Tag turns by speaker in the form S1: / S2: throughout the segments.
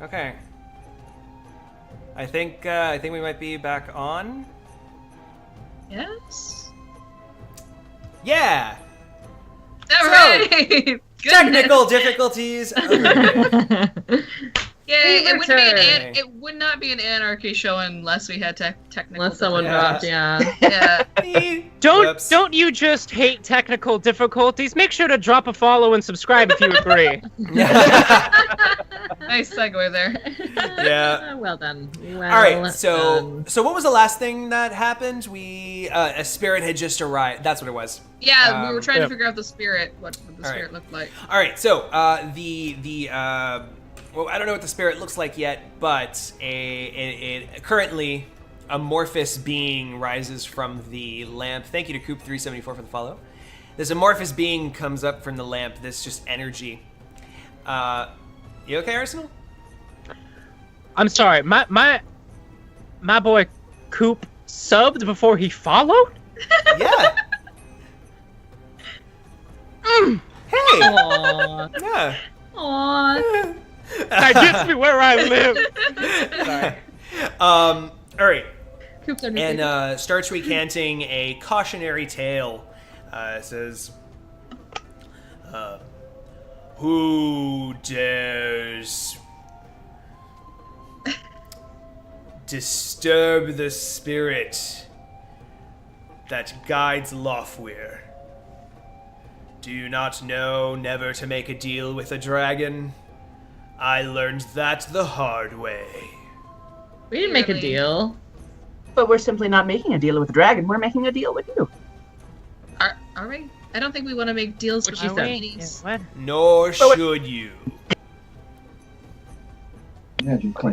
S1: Okay. I think we might be back on.
S2: Yes.
S1: Yeah.
S2: All right.
S1: Technical difficulties.
S2: Yeah, it would not be an anarchy show unless we had technical.
S3: Unless someone dropped, yeah.
S4: Don't you just hate technical difficulties? Make sure to drop a follow and subscribe if you agree.
S2: Nice segue there.
S1: Yeah.
S3: Well done.
S1: All right. So what was the last thing that happened? A spirit had just arrived. That's what it was.
S2: Yeah, we were trying to figure out the spirit, what the spirit looked like.
S1: All right. So well, I don't know what the spirit looks like yet, but currently amorphous being rises from the lamp. Thank you to Coop374 for the follow. This amorphous being comes up from the lamp. This just energy. You okay, Arsenal?
S4: I'm sorry. My boy Coop subbed before he followed?
S1: Yeah. Hey.
S3: Aww.
S1: Yeah.
S3: Aww.
S4: That gets me where I live.
S1: Sorry. All right.
S3: Coops are
S1: And starts recanting a cautionary tale. It says, who dares disturb the spirit that guides Lofweir? Do you not know never to make a deal with a dragon? I learned that the hard way.
S3: We didn't make a deal.
S5: But we're simply not making a deal with the dragon. We're making a deal with you.
S2: Are we? I don't think we want to make deals with ladies.
S4: What?
S1: Nor should you.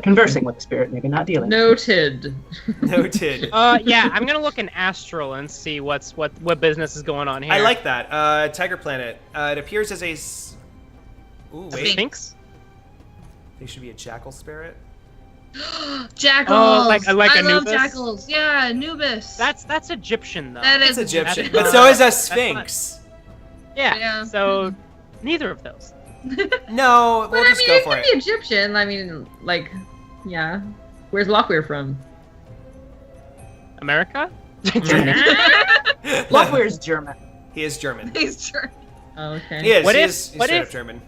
S5: Conversing with the spirit, maybe not dealing.
S3: Noted.
S1: Noted.
S4: Yeah, I'm gonna look in Astral and see what business is going on here.
S1: I like that. Tiger Planet. It appears as a... Ooh, wait.
S4: Sphinx?
S1: They should be a jackal spirit.
S2: Jackals!
S4: Oh, like
S2: I love
S4: Anubis?
S2: jackals. Yeah, Anubis.
S4: That's Egyptian though.
S2: That
S1: It's
S2: is
S1: Egyptian. But so is a sphinx.
S4: Yeah. So neither of those.
S1: No, we'll
S3: But
S1: just
S3: I
S1: go
S3: mean,
S1: for
S3: it
S1: it.
S3: can be Egyptian. I mean, like, yeah. Where's Lofweir from?
S4: America?
S5: Lofweir's German.
S1: He is German.
S2: He's German.
S3: Oh, okay.
S1: He is.
S4: What
S1: He
S4: if-
S1: is
S4: what
S1: straight
S4: if-
S1: up German.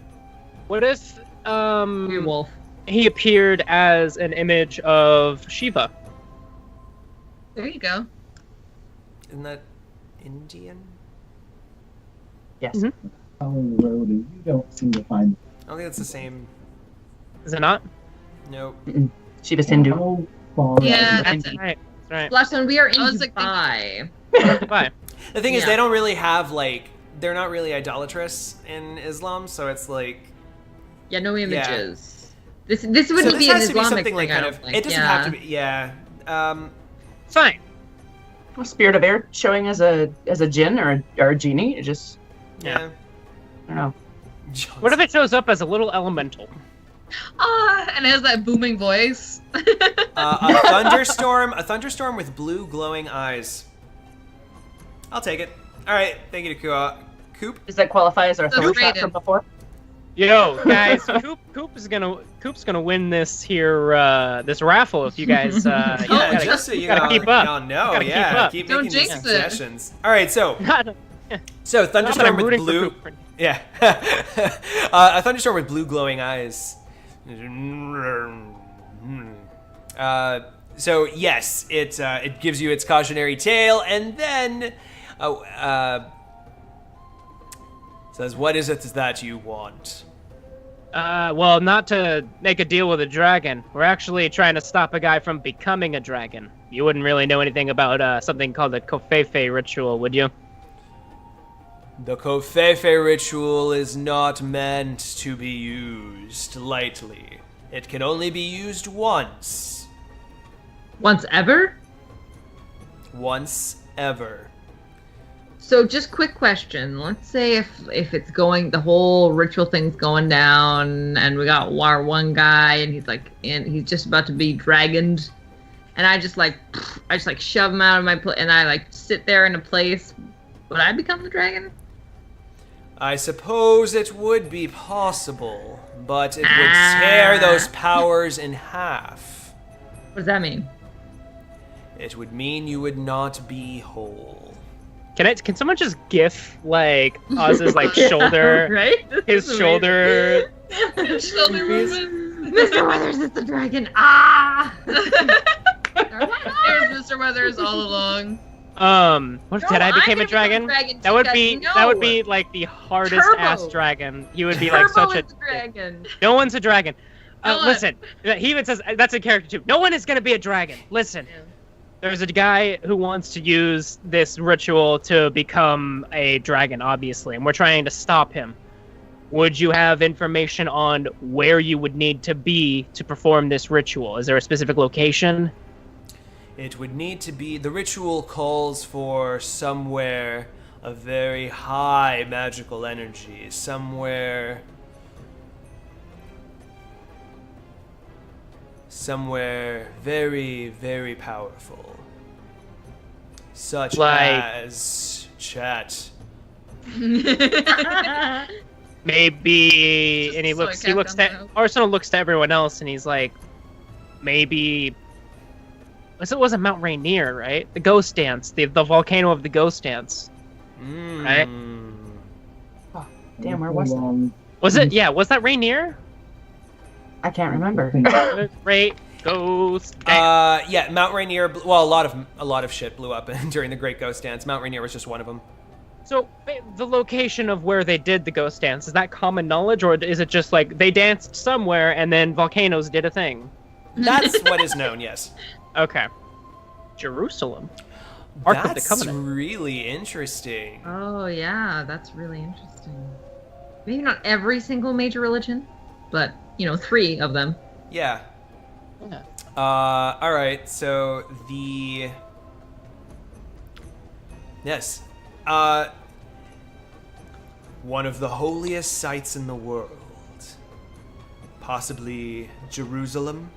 S4: What if
S3: Wolf.
S4: he appeared as an image of Shiva?
S2: There you go.
S1: Isn't that Indian?
S5: Yes.
S4: Mhm.
S6: Following the road, and you don't seem to find.
S1: I don't think it's the same.
S4: Is it not?
S1: Nope.
S5: Shiva's Hindu.
S6: How far
S2: Yeah,
S6: out
S2: that's
S4: That's
S2: it.
S4: right. That's right.
S3: Last one, we are in
S2: I was like
S3: Dubai.
S4: Goodbye.
S1: The thing is,
S3: Yeah.
S1: they don't really have, like... They're not really idolatrous in Islam, so it's like...
S3: Yeah, no images. This wouldn't
S1: so this
S3: be an
S1: has to be
S3: Islamic
S1: something
S3: thing,
S1: like
S3: I
S1: kind
S3: don't
S1: of...
S3: think.
S1: It doesn't have to be... Yeah.
S4: Fine.
S5: Spirit of air showing as a djinn or a genie. It just,
S1: Yeah.
S5: I don't know.
S4: What if it shows up as a little elemental?
S2: And it has that booming voice.
S1: A thunderstorm with blue glowing eyes. I'll take it. All right, thank you to Coop.
S5: Does that qualify as our
S2: So
S5: third shot
S2: Raiden.
S5: from before?
S4: Yo, guys, Coop's gonna win this here this raffle if you guys
S1: Yeah,
S4: gotta,
S1: just so you
S4: gotta
S1: know,
S4: keep up.
S1: y'all know,
S4: Gotta
S1: yeah,
S4: keep up.
S1: keep
S2: Don't
S1: making these
S2: jinx it.
S1: suggestions. All right, so
S4: Not that
S1: thunderstorm
S4: I'm
S1: with
S4: rooting for
S1: blue.
S4: Coop.
S1: Yeah, a thunderstorm with blue glowing eyes. So yes, it gives you its cautionary tale, and then says, "What is it that you want?"
S4: Well, not to make a deal with a dragon. We're actually trying to stop a guy from becoming a dragon. You wouldn't really know anything about something called the Kofefe ritual, would you?
S1: The Kofefe ritual is not meant to be used lightly. It can only be used once.
S3: Once ever?
S1: Once ever.
S3: So just quick question. Let's say if it's going, the whole ritual thing's going down and we got one guy and he's just about to be dragoned, and I just shove him out of my place and I like sit there in a place, would I become the dragon?
S1: I suppose it would be possible, but it would tear those powers in half.
S3: What does that mean?
S1: It would mean you would not be whole.
S4: Can someone just gif like Oz's like shoulder,
S3: right?
S4: his shoulder?
S2: Shoulder movement.
S3: Mr. Weathers is the dragon. Ah!
S2: There's Mr. Weathers all along.
S4: What if
S3: No,
S4: Tedai became
S3: I'm
S4: a
S3: gonna
S4: dragon?
S3: dragon
S4: That would
S3: too,
S4: be
S3: guys.
S4: that would
S3: No.
S4: be like the hardest
S3: Turbo.
S4: ass dragon. He would be like
S3: Turbo
S4: such
S3: is
S4: a
S3: the dragon.
S4: No one's a dragon.
S2: No one.
S4: Listen, he even says that's a character too. No one is gonna be a dragon. Listen.
S2: Yeah.
S4: There's a guy who wants to use this ritual to become a dragon, obviously, and we're trying to stop him. Would you have information on where you would need to be to perform this ritual? Is there a specific location?
S1: It would need to be... The ritual calls for somewhere of very high magical energy. Somewhere very, very powerful. Such
S4: Like-
S1: as chat.
S4: Maybe, and he
S2: So I
S4: looks
S2: kept
S4: to
S2: on the-
S4: Arsenal looks to everyone else, and he's like, maybe. It wasn't Mount Rainier, right? The Ghost Dance, the volcano of the Ghost Dance. Right?
S5: Damn, where was that?
S4: Was it? Yeah, was that Rainier?
S5: I can't remember.
S4: Great Ghost Dance.
S1: Yeah, Mount Rainier. Well, a lot of shit blew up during the Great Ghost Dance. Mount Rainier was just one of them.
S4: So, the location of where they did the Ghost Dance, is that common knowledge, or is it just like they danced somewhere and then volcanoes did a thing?
S1: That's what is known. Yes.
S4: Okay. Jerusalem. Ark of the
S1: That's
S4: Covenant.
S1: really interesting.
S3: Oh yeah, that's really interesting. Maybe not every single major religion, but 3 of them.
S1: Yeah.
S4: Yeah.
S1: All right. So the yes, one of the holiest sites in the world, possibly Jerusalem.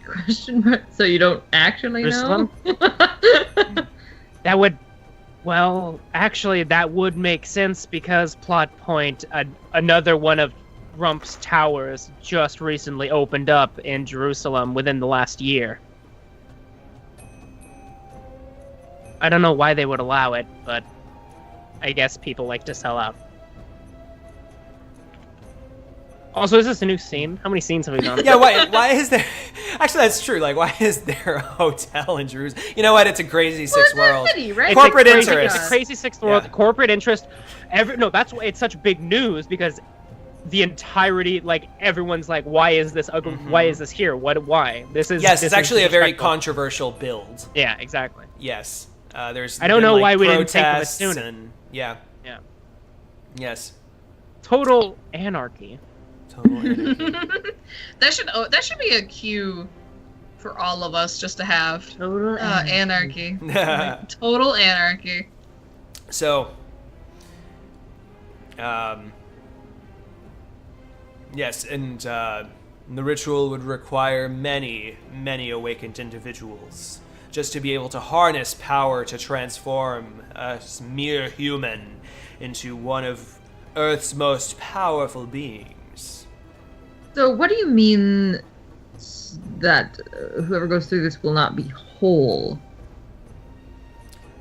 S3: Question mark. So you don't actually know?
S4: Jerusalem? That would, well, actually, that would make sense because plot point, another one of Rump's towers just recently opened up in Jerusalem within the last year. I don't know why they would allow it, but I guess people like to sell out. Also, is this a new scene? How many scenes have we done?
S1: Yeah. Why is there? Actually, that's true. Like, why is there a hotel in Jerusalem? You know what? It's a crazy sixth world.
S3: City, right?
S4: It's
S1: Corporate
S4: a crazy,
S1: interest.
S4: It's a crazy sixth world.
S1: Yeah.
S4: Corporate interest. That's why it's such big news because the entirety, like everyone's like, why is this ugly? Why is this here? Why? This is
S1: Yes,
S4: this
S1: it's
S4: is
S1: actually a very
S4: disrespectful.
S1: controversial build.
S4: Yeah, exactly.
S1: Yes. There's.
S4: I don't
S1: been,
S4: know
S1: like,
S4: why we didn't think of it
S1: protests
S4: sooner.
S1: and- yeah.
S4: Yeah.
S1: Yes.
S4: Total anarchy.
S1: Total anarchy.
S2: That should be a cue for all of us just to have.
S3: Total
S2: Anarchy. Total anarchy.
S1: So, yes, and the ritual would require many, many awakened individuals just to be able to harness power to transform a mere human into one of Earth's most powerful beings.
S3: So what do you mean that whoever goes through this will not be whole?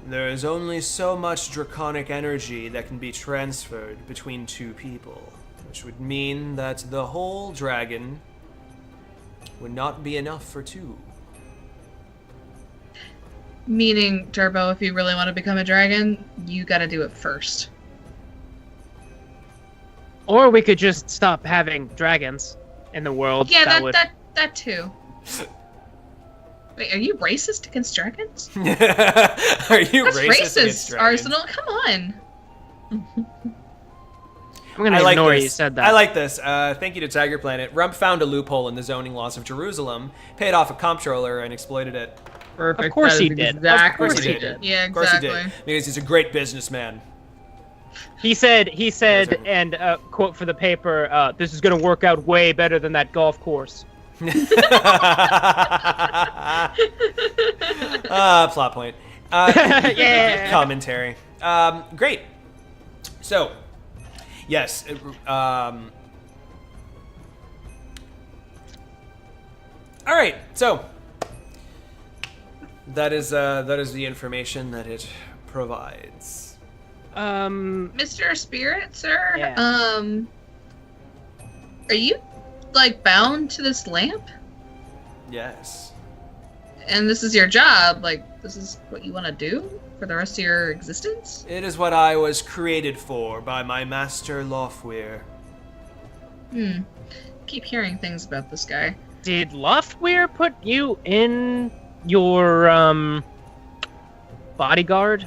S1: There is only so much draconic energy that can be transferred between two people, which would mean that the whole dragon would not be enough for two.
S2: Meaning, Turbo, if you really want to become a dragon, you gotta do it first.
S4: Or we could just stop having dragons in the world.
S2: Yeah,
S4: that would.
S2: that too. Wait, are you racist against dragons?
S1: Are you
S2: That's
S1: racist against
S2: racist,
S1: dragons?
S2: Arsenal. Come on.
S4: I'm gonna
S1: I like
S4: ignore
S1: this.
S4: you said that.
S1: I like this. Thank you to Tiger Planet. Rump found a loophole in the zoning laws of Jerusalem, paid off a comptroller, and exploited it.
S3: Perfect.
S4: Of course
S3: that
S4: he
S3: is
S4: did.
S3: Exactly
S4: Of
S3: what
S4: course
S3: he
S4: he
S3: did.
S2: Yeah,
S1: Of course he
S2: exactly.
S1: did, because he's a great businessman.
S4: He said,
S1: Yes,
S4: and quote for the paper, this is going to work out way better than that golf course.
S1: Plot point.
S4: Yeah.
S1: Commentary. Great. So, yes. All right. So that is the information that it provides.
S2: Mr. Spirit, sir.
S4: Yeah.
S2: Are you like bound to this lamp?
S1: Yes.
S2: And this is your job? Like, this is what you want to do for the rest of your existence?
S1: It is what I was created for by my master Lofweir.
S2: Keep hearing things about this guy.
S4: Did Loftweir put you in your bodyguard?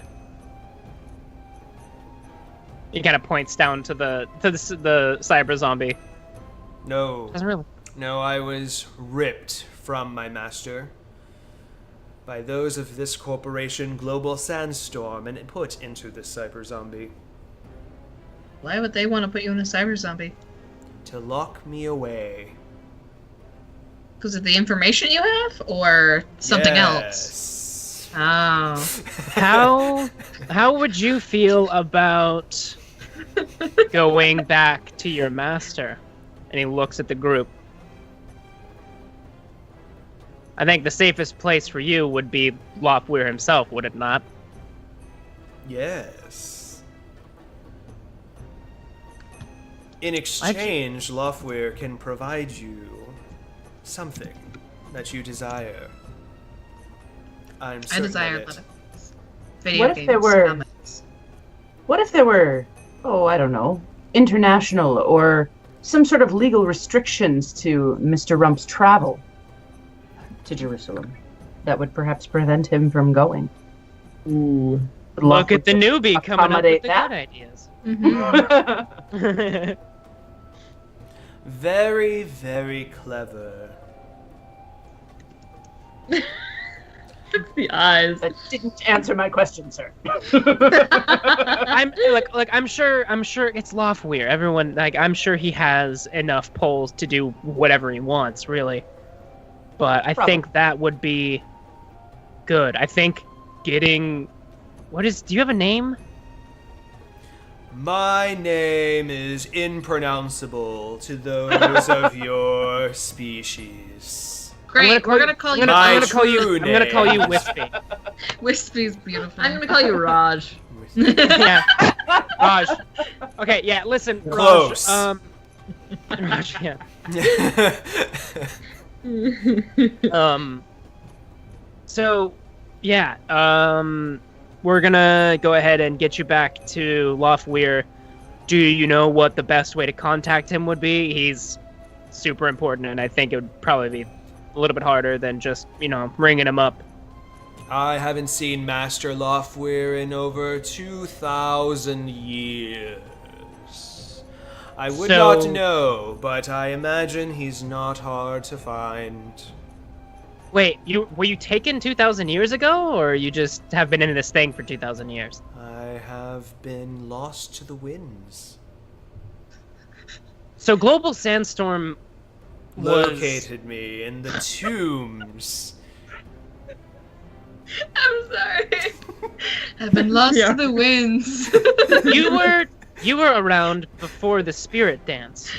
S4: He kind of points down to the cyber zombie.
S1: No.
S4: Doesn't really.
S1: No, I was ripped from my master by those of this corporation, Global Sandstorm, and put into the cyber zombie
S2: Why would they want to put you in a cyber zombie?
S1: to lock me away.
S2: Because of the information you have, or something else?
S1: Yes.
S2: Oh.
S4: How would you feel about going back to your master? And he looks at the group. I think the safest place for you would be Loftweir himself, would it not?
S1: Yes. In exchange, Lofweir can provide you something that you desire. I'm
S2: I
S1: certain
S2: desire
S1: of it.
S2: a lot of things. Video
S5: What if
S2: games,
S5: there were-
S2: comics.
S5: What if there were, I don't know, international or some sort of legal restrictions to Mr. Rump's travel to Jerusalem that would perhaps prevent him from going?
S6: Ooh.
S5: Would
S4: Look at the
S5: Loftweir
S4: newbie coming up with
S5: accommodate
S4: the
S5: that?
S4: good ideas.
S2: Mhm.
S1: Very, very clever.
S3: The eyes.
S5: That didn't answer my question, sir.
S4: I'm I'm sure it's Loftweir. Everyone I'm sure he has enough polls to do whatever he wants, really. But I think that would be good. I think getting do you have a name?
S1: My name is impronounceable to those of your species.
S2: Great, we're gonna call you.
S1: My
S4: I'm
S1: true
S4: gonna call you
S1: name.
S4: Wispy.
S2: Wispy's beautiful.
S3: I'm gonna call you Raj.
S4: Yeah. Raj. Okay, yeah, listen,
S1: Close.
S4: Raj, yeah. So, yeah, we're gonna go ahead and get you back to Loftweir. Do you know what the best way to contact him would be? He's super important, and I think it would probably be a little bit harder than just, ringing him up.
S1: I haven't seen Master Lofweir in over 2,000 years. I would not know, but I imagine he's not hard to find.
S4: Wait, were you taken 2,000 years ago, or you just have been in this thing for 2,000 years?
S1: I have been lost to the winds.
S4: So Global Sandstorm
S1: Located me in the tombs.
S2: I'm sorry. I've been lost to the winds.
S4: You were around before the spirit dance.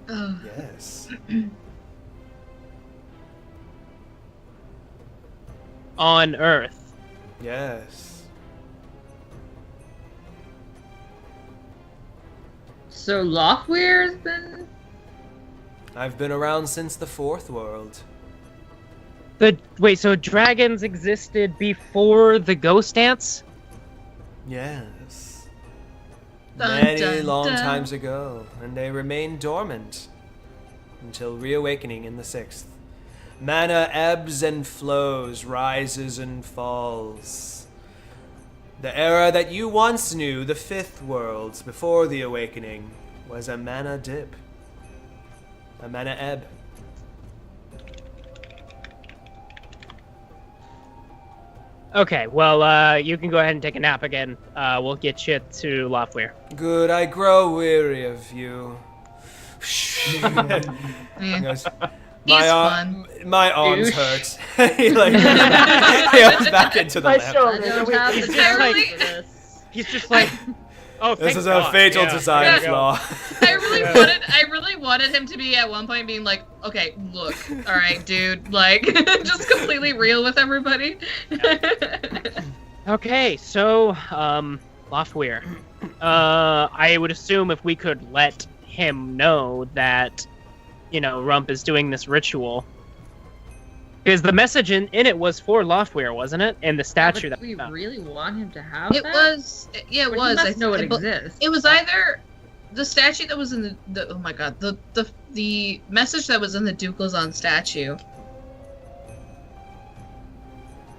S2: Oh.
S1: Yes.
S4: On Earth.
S1: Yes.
S3: So Loftweir's been.
S1: I've been around since the Fourth World.
S4: Wait, so dragons existed before the ghost dance?
S1: Yes.
S2: Dun,
S1: Many
S2: dun,
S1: long
S2: dun.
S1: times ago, and they remained dormant until reawakening in the Sixth. Mana ebbs and flows, rises and falls. The era that you once knew, the Fifth World, before the awakening, was a mana dip. A mana ebb.
S4: Okay, well, you can go ahead and take a nap again. We'll get you to Loftweir.
S1: Good, I grow weary of you.
S2: Yeah.
S1: Goes,
S2: He's
S1: my,
S2: fun.
S1: my arms
S3: Douche.
S1: hurt. he goes back into the
S5: My
S1: lamp.
S3: I
S5: shoulder.
S3: don't have the
S4: He's just
S3: talent
S2: like-
S3: for this.
S4: He's just like, Oh,
S1: This
S4: thank
S1: is a
S4: God.
S1: fatal
S4: Yeah,
S1: design
S4: there you go.
S1: flaw.
S2: I really wanted him to be at one point being like, okay, look, all right, dude, like, just completely real with everybody.
S4: Okay, so, Loftweir. I would assume if we could let him know that, Rump is doing this ritual. Because the message in it was for Loftweir, wasn't it? In the statue
S3: But
S4: that
S3: we
S4: we found.
S3: really want him to have
S2: It
S3: that?
S2: was, yeah, it
S3: Or he
S2: was.
S3: must know it exists.
S2: It was either the statue that was in the oh my god, the message that was in the Dukelzon statue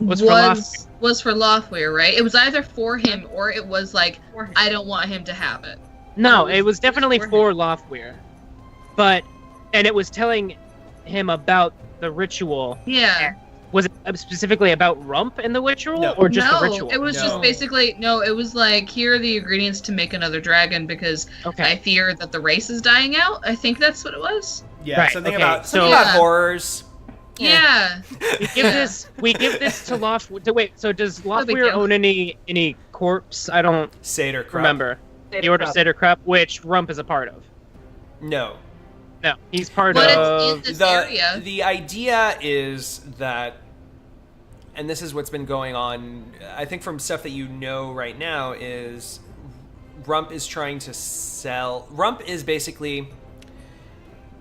S2: was for Loftweir, right? It was either for him or it was like, I don't want him to have it.
S4: No, it was definitely
S3: for him.
S4: for Loftweir. And it was telling him about the ritual.
S2: Yeah.
S4: Was it specifically about Rump and the ritual,
S1: No.
S4: or just
S2: no,
S4: the ritual?
S2: it was just
S1: No.
S2: basically it was like, here are the ingredients to make another dragon because
S4: Okay.
S2: I fear that the race is dying out. I think that's what it was.
S1: Yeah,
S4: Right,
S1: something
S4: okay,
S1: about
S4: so-
S2: Yeah.
S1: horrors.
S2: Yeah.
S4: We give this to Loftweir. Wait, so does
S2: No big
S4: Loftweir
S2: deal.
S4: own any corpse? I don't
S1: Satyr Krupp.
S4: remember. The Order of Satyr Krupp, which Rump is a part of.
S1: No.
S4: No, he's part
S2: But
S4: of.
S2: it's in this area.
S1: The idea is that, and this is what's been going on, I think from stuff that you know right now, is Rump is trying to sell. Rump is basically,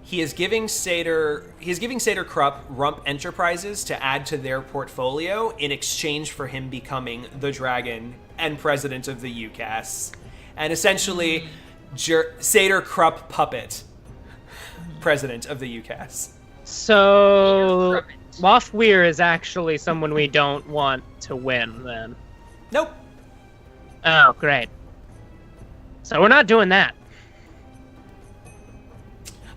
S1: he is giving Satyr Krupp Rump Enterprises to add to their portfolio in exchange for him becoming the dragon and president of the UCAS. And essentially, Satyr Krupp puppet president of the UCAS.
S4: So Loftweir is actually someone we don't want to win, then.
S1: Nope.
S4: Oh, great. So we're not doing that.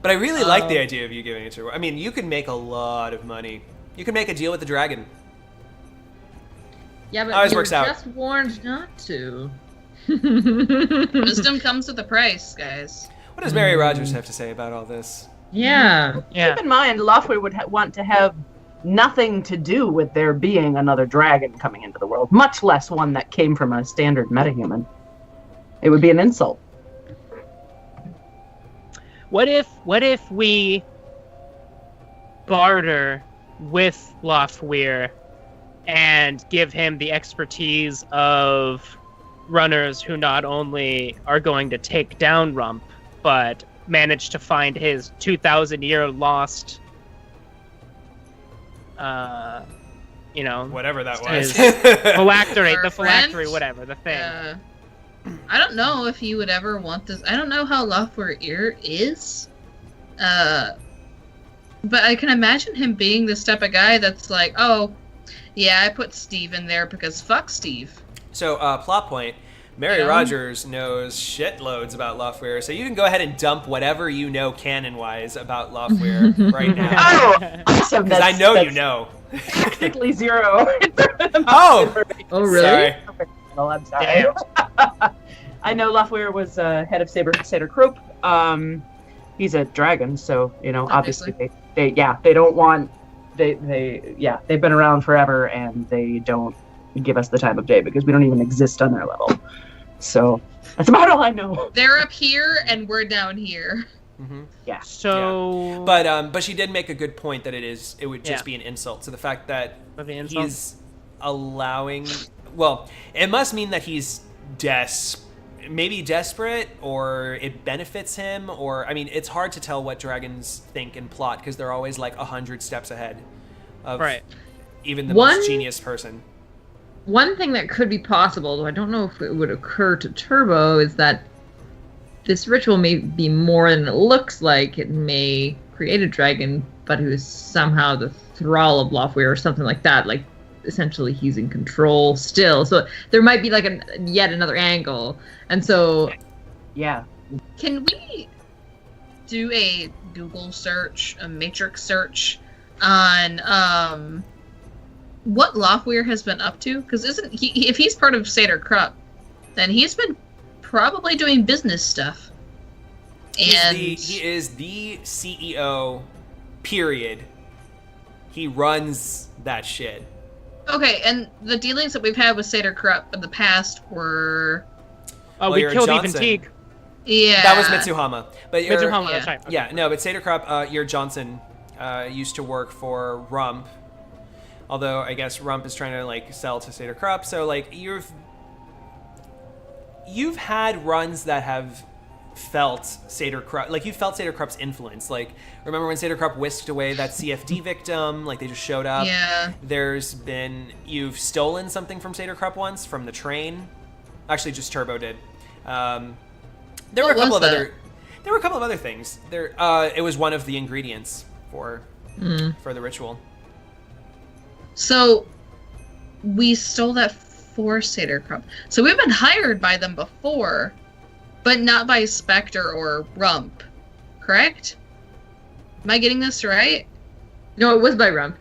S1: But I really like the idea of you giving it to her. I mean, you can make a lot of money. You can make a deal with the dragon.
S3: Yeah, but
S1: Always
S3: you were
S1: works out.
S3: just warned not to.
S2: Wisdom comes with a price, guys.
S1: What does Mary Rogers have to say about all this?
S3: Yeah.
S4: Yeah.
S5: Keep in mind, Loftweir would want to have nothing to do with there being another dragon coming into the world, much less one that came from a standard metahuman. It would be an insult.
S4: What if we barter with Loftweir and give him the expertise of runners who not only are going to take down Rump, but manage to find his 2,000-year lost,
S1: Whatever that
S4: His
S1: was.
S4: phylactery,
S2: Our
S4: the phylactery,
S2: friend?
S4: whatever, the thing.
S2: I don't know if he would ever want this. I don't know how Loftweir is. But I can imagine him being this type of guy that's like, oh, yeah, I put Steve in there because fuck Steve.
S1: So, plot point. Mary
S2: Yeah.
S1: Rogers knows shitloads about Loftweir, so you can go ahead and dump whatever you know canon-wise about Loftweir right now.
S5: Oh, awesome!
S1: Because I know you know.
S5: Technically zero.
S1: Oh!
S3: Oh, really?
S1: Sorry.
S5: Well, I'm sorry. I know Loftweir was head of Satyr Krupp. He's a dragon, so obviously they don't want they've been around forever and they don't give us the time of day because we don't even exist on their level. So that's about all I know.
S2: They're up here and we're down here.
S1: Mm-hmm.
S5: Yeah.
S4: So,
S1: But she did make a good point that it would just
S4: Yeah.
S1: be an insult. So the fact that
S4: Would be an insult?
S1: he's allowing, well, it must mean that he's maybe desperate, or it benefits him, or I mean, it's hard to tell what dragons think and plot because they're always like 100 steps ahead of
S4: right.
S1: even the
S3: One-
S1: most genius person.
S3: One thing that could be possible, though I don't know if it would occur to Turbo, is that this ritual may be more than it looks like. It may create a dragon, but who is somehow the thrall of Loftweir or something like that. Like, essentially, he's in control still. So there might be like yet another angle. And so,
S5: Yeah.
S2: Can we do a Google search, a matrix search on what Loftweir has been up to? Because isn't he, if he's part of Satyr Krupp, then he's been probably doing business stuff. And
S1: He is the CEO, period. He runs that shit.
S2: okay, and the dealings that we've had with Satyr Krupp in the past were
S4: Oh,
S1: Well,
S4: we
S1: you're
S4: killed
S1: Johnson.
S4: Even Teague.
S2: Yeah.
S1: That was Mitsuhama. But you're,
S4: Mitsuhama,
S2: yeah.
S4: that's right. Okay.
S1: Yeah, no, but Saderkrupp, your Johnson used to work for Rump. Although I guess Rump is trying to like sell to Saderkrupp, so like you've had runs that have felt Saderkrupp, like you felt Saderkrupp's influence. Like remember when Saderkrupp whisked away that CFD victim? Like they just showed up.
S2: Yeah.
S1: You've stolen something from Saderkrupp once from the train. Actually, just Turbo did. There were a couple of other things. It was one of the ingredients for the ritual.
S2: So we stole that for Saderkrupp. So we've been hired by them before, but not by Spectre or Rump, correct? Am I getting this right?
S3: No, it was by Rump.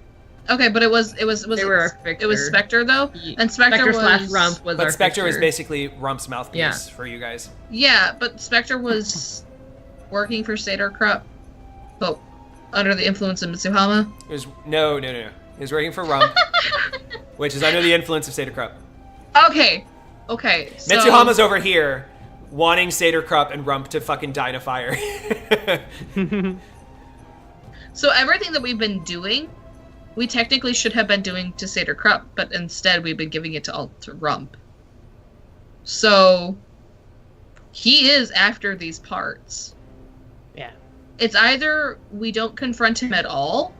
S2: Okay, but it was
S3: They were our Spectre.
S2: it was Spectre though, and Spectre
S3: slash Rump was
S1: But
S3: our
S1: Spectre was
S3: fixer.
S1: basically Rump's mouthpiece
S3: Yeah.
S1: for you guys.
S2: Yeah, but Spectre was working for Saderkrupp, but under the influence of Mitsuhama.
S1: It was no. He was working for Rump, which is under the influence of Saderkrupp.
S2: Okay. So,
S1: Mitsuhama's over here, wanting Saderkrupp and Rump to fucking die in a fire.
S2: So everything that we've been doing, we technically should have been doing to Saderkrupp, but instead we've been giving it to Rump. So he is after these parts.
S4: Yeah.
S2: It's either we don't confront him at all,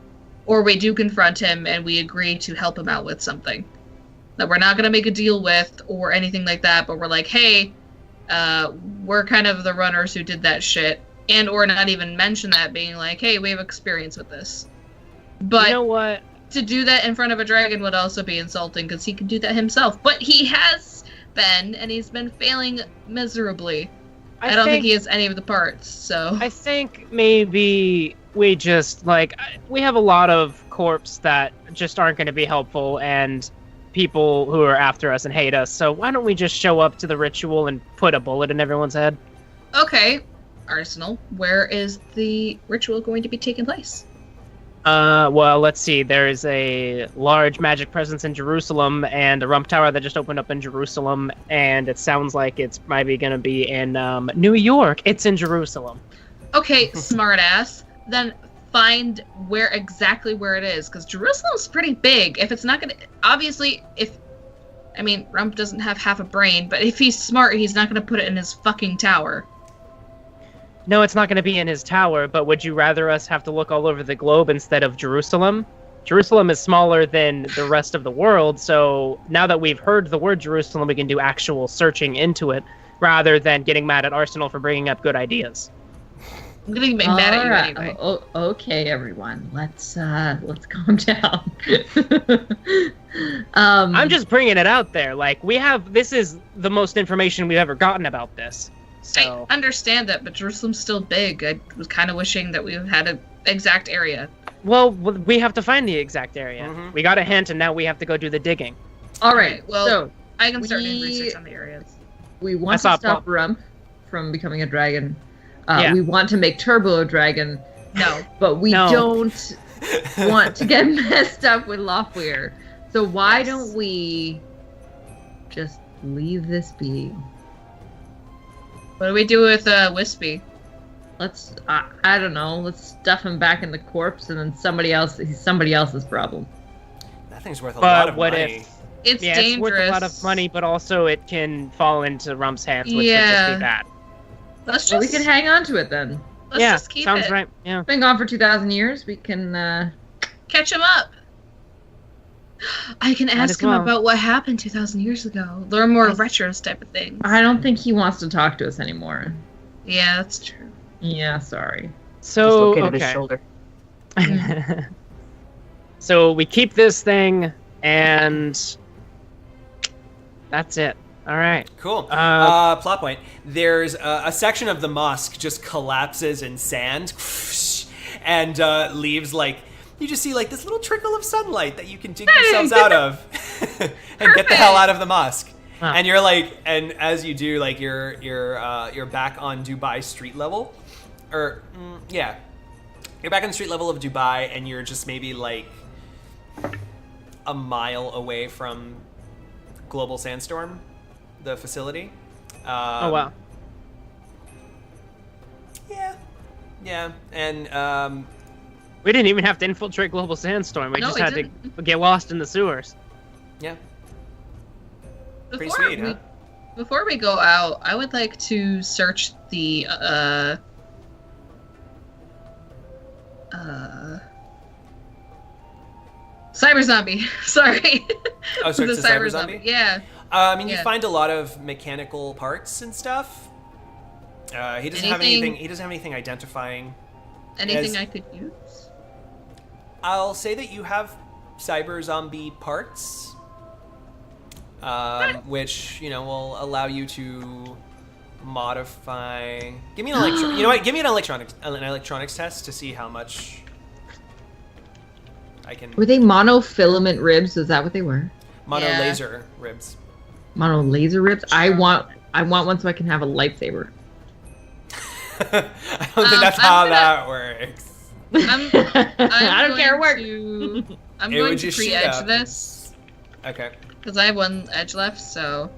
S2: or we do confront him and we agree to help him out with something that we're not going to make a deal with or anything like that, but we're like, hey, we're kind of the runners who did that shit, and or not even mention that, being like, hey, we have experience with this. But
S4: You know what?
S2: to do that in front of a dragon would also be insulting, because he can do that himself. But he has been, and he's been failing miserably. I don't think he has any of the parts, so...
S4: I think maybe we just, we have a lot of corps that just aren't going to be helpful, and people who are after us and hate us, so why don't we just show up to the ritual and put a bullet in everyone's head?
S2: Okay, Arsenal, where is the ritual going to be taking place?
S4: Well, let's see. There is a large magic presence in Jerusalem, and a rump tower that just opened up in Jerusalem, and it sounds like it's maybe going to be in New York. It's in Jerusalem.
S2: Okay, smartass. Then find exactly where it is, because Jerusalem's pretty big. If it's not going to... Obviously, Rump doesn't have half a brain, but if he's smart, he's not going to put it in his fucking tower.
S4: No, it's not going to be in his tower, but would you rather us have to look all over the globe instead of Jerusalem? Jerusalem is smaller than the rest of the world, so now that we've heard the word Jerusalem, we can do actual searching into it, rather than getting mad at Arsenal for bringing up good ideas.
S2: I'm getting mad at you
S3: Alright.
S2: anyway.
S3: Okay, everyone. Let's calm down.
S4: I'm just bringing it out there. This is the most information we've ever gotten about this. So.
S2: I understand that, but Jerusalem's still big. I was kind of wishing that we had an exact area.
S4: Well, we have to find the exact area.
S1: Mhm.
S4: We got a hint, and now we have to go do the digging.
S3: All right.
S2: Well,
S3: So
S2: I can start doing research on the areas.
S3: we want to
S4: saw
S3: stop Rump from becoming a dragon.
S4: Yeah.
S3: We want to make Turbo a dragon,
S2: No.
S3: but we
S4: No.
S3: don't want to get messed up with Loftweir. So why
S2: Yes.
S3: don't we just leave this be?
S2: What do we do with Wispy?
S3: Let's I don't know. Let's stuff him back in the corpse, and then he's somebody else's problem.
S1: That thing's worth a
S4: But
S1: lot of
S4: what
S1: money.
S4: if?
S2: It's
S4: Yeah,
S2: dangerous.
S4: it's worth a lot of money, but also it can fall into Rump's hands, which would just
S2: Yeah.
S4: be bad.
S2: Let's
S3: Well,
S2: just
S3: we can hang on to it then.
S2: let's
S4: Yeah,
S2: just keep
S4: sounds
S2: it.
S4: right. Yeah.
S3: Been gone for 2,000 years. We can.
S2: Catch him up. I can
S4: Might
S2: ask
S4: as
S2: him
S4: well.
S2: about what happened 2,000 years ago. Learn more retros type of things.
S3: I don't think he wants to talk to us anymore.
S2: Yeah, that's true.
S3: Yeah, sorry.
S4: So
S5: Dislocated his
S4: okay.
S5: shoulder.
S4: So we keep this thing, and that's it. All right.
S1: Cool. Plot point. There's a section of the mosque just collapses in sand and leaves you just see this little trickle of sunlight that you can dig yourselves out of and get the hell out of the mosque.
S4: Wow.
S1: And you're and as you do, you're back on Dubai street level, or yeah, you're back on the street level of Dubai, and you're just maybe a mile away from Global Sandstorm, the facility.
S4: Oh wow.
S1: Yeah, and
S4: We didn't even have to infiltrate Global Sandstorm. We
S2: No,
S4: just
S2: we
S4: had
S2: didn't.
S4: to get lost in the sewers.
S1: yeah, pretty
S2: Before
S1: sweet,
S2: we,
S1: huh?
S2: before we go out, I would like to search the cyberzombie. Sorry.
S1: Oh, search the cyberzombie?
S2: Yeah.
S1: I mean, you
S2: Yeah.
S1: find a lot of mechanical parts and stuff. He doesn't have
S2: Anything-
S1: anything. He doesn't have anything identifying.
S2: Anything
S1: Yes.
S2: I could use?
S1: I'll say that you have cyber zombie parts, which will allow you to modify. Give me an You know what? Give me an electronics test to see how much I can.
S3: Were they monofilament ribs? Is that what they were?
S1: Mono
S2: Yeah.
S1: laser ribs.
S3: Mono laser ribs? I
S2: Sure.
S3: want one so I can have a lightsaber.
S1: I don't think that's
S2: I'm
S1: how
S2: gonna-
S1: that works.
S2: I'm
S3: I don't care. Work.
S2: I'm
S1: It
S2: going
S1: would
S2: to
S1: just shoot
S2: pre-edge
S1: up.
S2: this
S1: Okay.
S2: because I have one edge left. So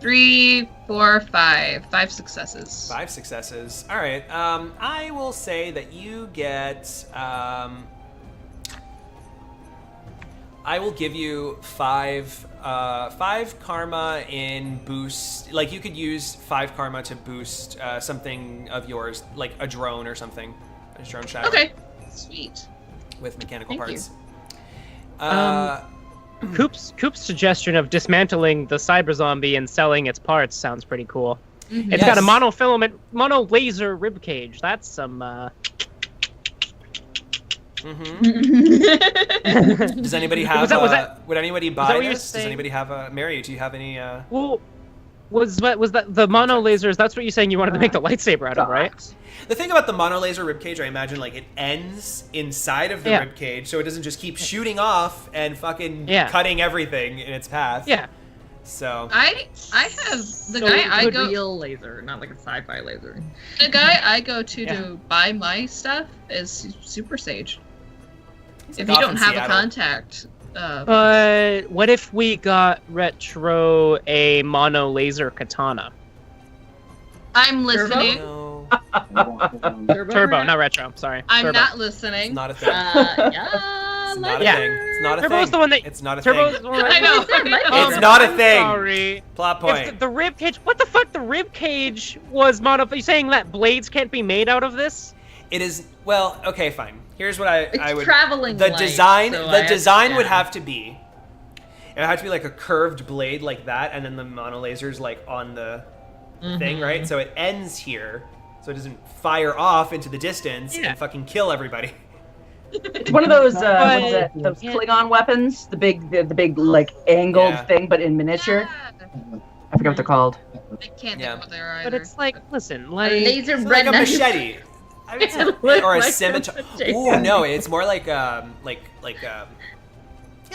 S2: 3, 4, 5. 5 successes.
S1: 5 successes. All right. I will say that you get. I will give you 5 karma in boost. Like you could use 5 karma to boost something of yours, like a drone or something, a drone shadow.
S2: Okay. Sweet.
S1: With mechanical
S2: Thank you.
S1: parts.
S4: Coop's suggestion of dismantling the cyber zombie and selling its parts sounds pretty cool.
S2: Mhm.
S4: It's got a
S1: Yes.
S4: mono laser rib cage. That's some.
S1: Mm-hmm. Does anybody have?
S4: Was that-
S1: would anybody
S4: that
S1: buy
S4: what you were
S1: this? Does
S4: saying?
S1: anybody have a? Mary, do you have any?
S4: Well, was that the mono lasers? That's what you're saying you wanted to make the lightsaber out of, right?
S1: The thing about the mono laser ribcage, I imagine, like it ends inside of the
S4: Yeah.
S1: ribcage, so it doesn't just keep shooting off and fucking
S4: Yeah.
S1: cutting everything in its path.
S4: Yeah.
S1: So
S2: I have the
S3: So
S2: guy I
S3: good
S2: go
S3: real laser, not like a sci-fi laser.
S2: the guy I go to
S1: Yeah.
S2: to buy my stuff is Super Sage.
S1: it's
S2: If
S1: like
S2: you
S1: off
S2: don't
S1: in
S2: have
S1: Seattle.
S2: a contact,
S4: But what if we got Retro a mono laser katana?
S2: I'm listening.
S1: No,
S4: Turbo, not Retro. Sorry.
S2: I'm
S4: Turbo.
S2: not listening.
S1: it's not a thing.
S3: Yeah,
S1: It's not a
S4: Yeah.
S1: thing. It's not a
S4: Turbo's
S1: thing.
S4: the one that.
S1: It's not a
S4: Turbo's
S1: thing.
S4: the one
S2: I know.
S1: It's not a
S4: I'm
S1: thing.
S4: Sorry.
S1: Plot
S4: If
S1: point.
S4: the rib cage. What the fuck? The rib cage was mono. Are you saying that blades can't be made out of this?
S1: It is well. Okay, fine. Here's what I
S3: It's
S1: would.
S3: traveling
S1: The
S3: light,
S1: design.
S3: so
S1: The
S3: I
S1: design would
S3: understand.
S1: have to be. It would have to be like a curved blade like that, and then the mono lasers like on the thing,
S3: Mm-hmm.
S1: right? So it ends here, so it doesn't fire off into the distance
S4: Yeah.
S1: and fucking kill everybody.
S5: It's one of those
S4: But-
S5: what's it, those
S4: Yeah.
S5: Klingon weapons, the big like angled
S1: Yeah.
S5: thing, but in miniature. I forget what they're called.
S2: I can't
S1: Yeah.
S2: think what they're either.
S4: But it's like, listen,
S3: A
S4: like.
S3: laser
S1: It's like
S3: bread
S1: a
S3: knife.
S1: machete. I mean,
S3: It looks
S1: or a
S3: like a
S1: scimitar.
S3: machete.
S1: Ooh, no, it's more like yeah,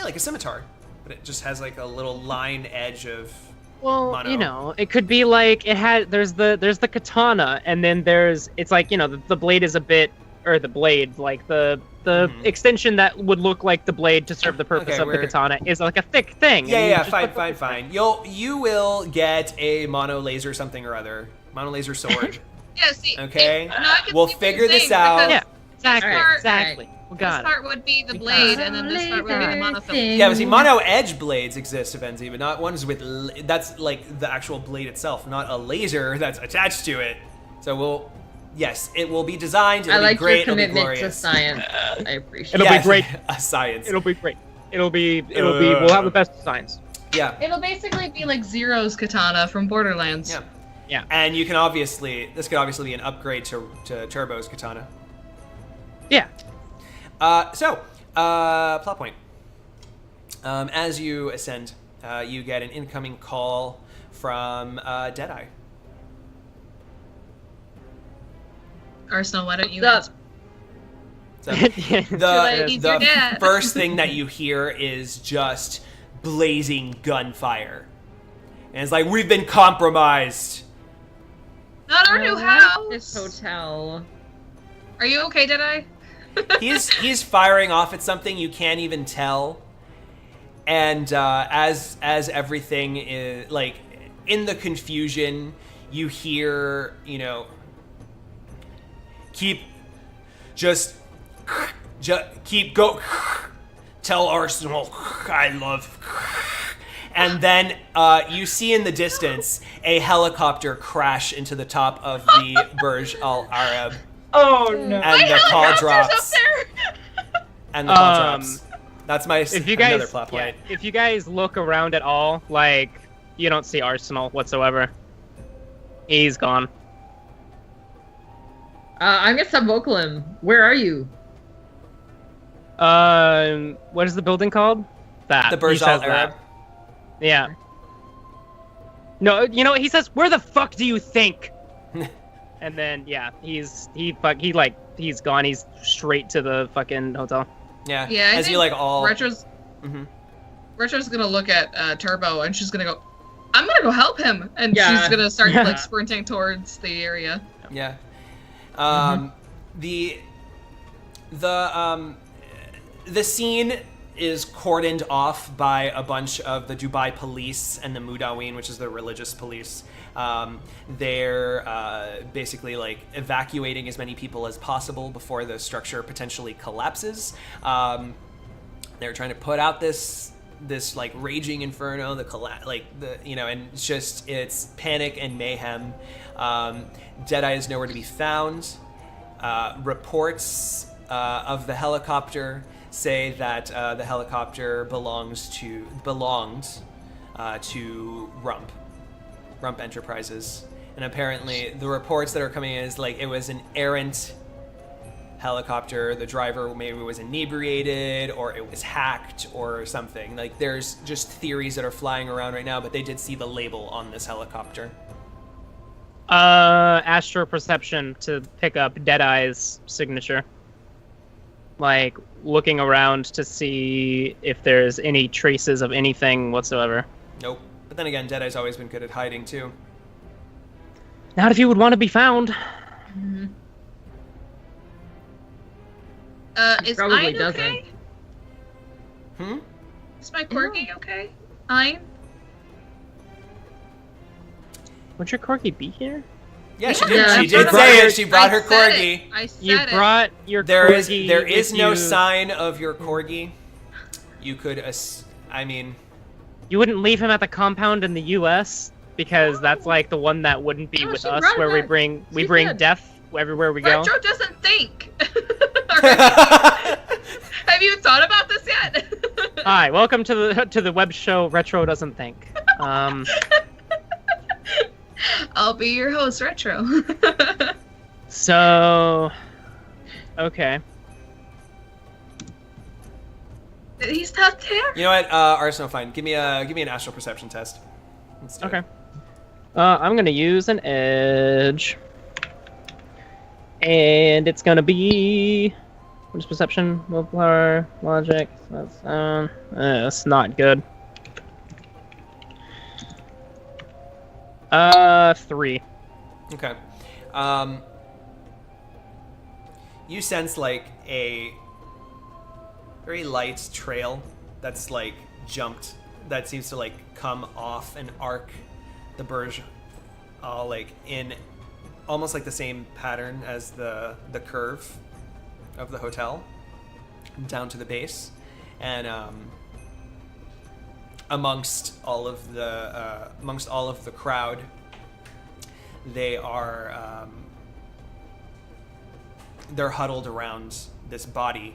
S1: like a scimitar, but it just has like a little line edge of.
S4: Well,
S1: mono.
S4: you know, it could be like it had. There's the katana, and then it's like the blade is a bit, or the blade, like the
S1: Mhm.
S4: extension that would look like the blade to serve the purpose
S1: Okay,
S4: of the
S1: we're-
S4: katana is like a thick thing. and you
S1: Yeah,
S4: just put the-
S1: fine. You will get a mono laser something or other, mono laser sword.
S2: yeah, see.
S1: Okay.
S2: no, I can
S1: We'll
S2: see what you're
S1: figure this
S2: saying,
S1: out.
S2: because
S4: Yeah, exactly,
S3: Alright,
S4: exactly. We
S2: This
S4: got it.
S2: part would be the blade, and then this part would be the monofilament.
S1: Yeah, but see, mono edge blades exist, Evenzi, but not ones with. That's like the actual blade itself, not a laser that's attached to it. So yes, it will be designed. It'll
S3: I like
S1: be great.
S3: your
S1: It'll be
S3: commitment to
S1: glorious.
S3: science. I appreciate
S4: It'll
S3: it.
S4: be great.
S1: A science.
S4: It'll be great. It'll be. We'll have the best science.
S1: Yeah.
S2: It'll basically be like Zero's katana from Borderlands.
S1: Yeah.
S4: Yeah.
S1: And you can this could obviously be an upgrade to Turbo's katana.
S4: Yeah.
S1: Plot point. As you ascend, you get an incoming call from Deadeye.
S2: Arsenal, why don't you
S3: Sup?
S2: answer?
S1: So
S2: late, he's your
S1: the
S2: dad.
S1: first thing that you hear is just blazing gunfire. And it's like, we've been compromised.
S2: Not our new
S3: This
S2: house.
S3: hotel.
S2: Are you okay, Deadeye?
S1: He's firing off at something you can't even tell. And as everything is like in the confusion, you hear, just keep go. Tell Arsenal I love. And then you see in the distance a helicopter crash into the top of the Burj Al Arab.
S5: Oh no!
S1: And the call drops.
S2: Up there.
S1: And the call drops. That's my another plot point.
S4: Yeah, if you guys look around at all, like, you don't see Arsenal whatsoever. He's gone.
S3: I'm gonna sub-vocal him. Where are you?
S4: What is the building called? That.
S1: The Burj Al Arab.
S4: Yeah. No, he says, "Where the fuck do you think?" And then he's gone. He's straight to the fucking hotel.
S1: Yeah.
S2: Yeah.
S1: As you all.
S2: Retro's gonna look at Turbo and she's gonna go, "I'm gonna go help him," and she's gonna start like sprinting towards the area.
S1: Yeah. The scene is cordoned off by a bunch of the Dubai police and the Mudaween, which is the religious police. They're basically like evacuating as many people as possible before the structure potentially collapses. They're trying to put out this like raging inferno, and it's panic and mayhem. Deadeye is nowhere to be found. Reports of the helicopter say that the helicopter belonged to Rump Enterprises, and apparently the reports that are coming in is like it was an errant helicopter. The driver maybe was inebriated, or it was hacked, or something. Like there's just theories that are flying around right now, but they did see the label on this helicopter.
S4: Astro perception to pick up Deadeye's signature. Like, looking around to see if there's any traces of anything whatsoever.
S1: Nope. But then again, Deadeye's always been good at hiding, too.
S4: Not if you would want to be found.
S2: Mm-hmm. Is
S3: probably
S2: Ein
S3: doesn't.
S2: okay? Is my corgi okay? Ein?
S4: Would your corgi be here?
S1: Yeah, she did.
S3: Yeah,
S1: She did say it. She brought her corgi.
S2: I said
S4: You
S2: it.
S4: brought your
S1: There
S4: corgi.
S1: is
S4: with
S1: no
S4: you.
S1: sign of your corgi. You could,
S4: You wouldn't leave him at the compound in the U.S. because that's like the one that wouldn't be
S3: No,
S4: with
S3: she
S4: us,
S3: brought
S4: where we
S3: it.
S4: bring
S3: She
S4: bring
S3: said.
S4: death everywhere we go.
S2: Retro doesn't think. Have you thought about this yet?
S4: Hi, welcome to the web show Retro Doesn't Think.
S2: I'll be your host, Retro.
S4: So, okay.
S2: He's not there.
S1: You know what, Arsenal, fine. Give me an astral perception test. Let's do
S4: Okay.
S1: it.
S4: I'm gonna use an edge, and it's gonna be what is perception, willpower, logic. That's not good. 3.
S1: Okay. You sense like a very light trail that's like jumped, that seems to like come off and arc the Burj, all like in almost like the same pattern as the curve of the hotel down to the base, and amongst all of the crowd, they're huddled around this body,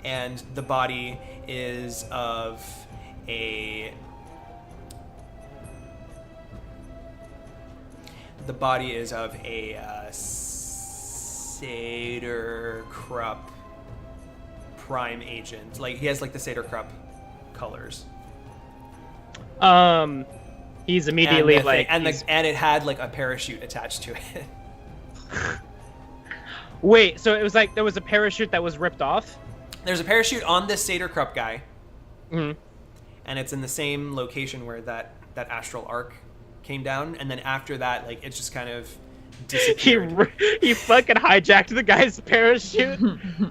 S1: and the body is of a Satyr Krupp prime agent. Like he has like the Satyr Krupp colors.
S4: He's immediately
S1: and
S4: like,
S1: and it had like a parachute attached to it.
S4: Wait, so it was like there was a parachute that was ripped off?
S1: There's a parachute on this Satyr Krupp guy,
S4: Mm-hmm.
S1: and it's in the same location where that astral arc came down. And then after that, like it's just kind of disappeared.
S4: He fucking hijacked the guy's parachute.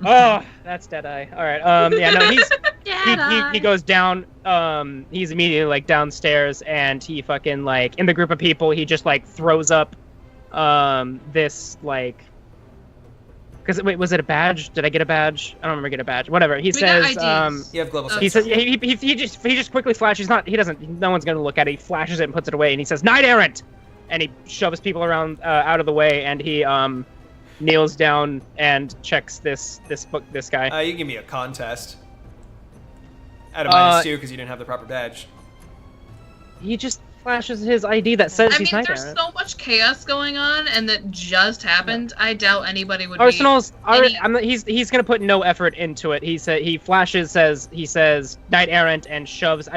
S4: Oh, that's Deadeye. All right. Yeah, no, he goes down. He's immediately like downstairs, and he fucking like in the group of people. He just like throws up, this like. Because wait, was it a badge? Did I get a badge? I don't remember getting a badge. Whatever. He says,
S1: you have global.
S4: he says he just quickly flashes. No one's gonna look at it. He flashes it and puts it away, and he says, "Knight errant," and he shoves people around out of the way, and he kneels down and checks this guy.
S1: You can give me a contest. At a -2 because you didn't have the proper badge.
S4: He just flashes his ID that says he's Knight
S2: there's
S4: errant.
S2: so much chaos going on, and that just happened. I doubt anybody would.
S4: Arsenal's. He's gonna put no effort into it. He says Knight errant and shoves.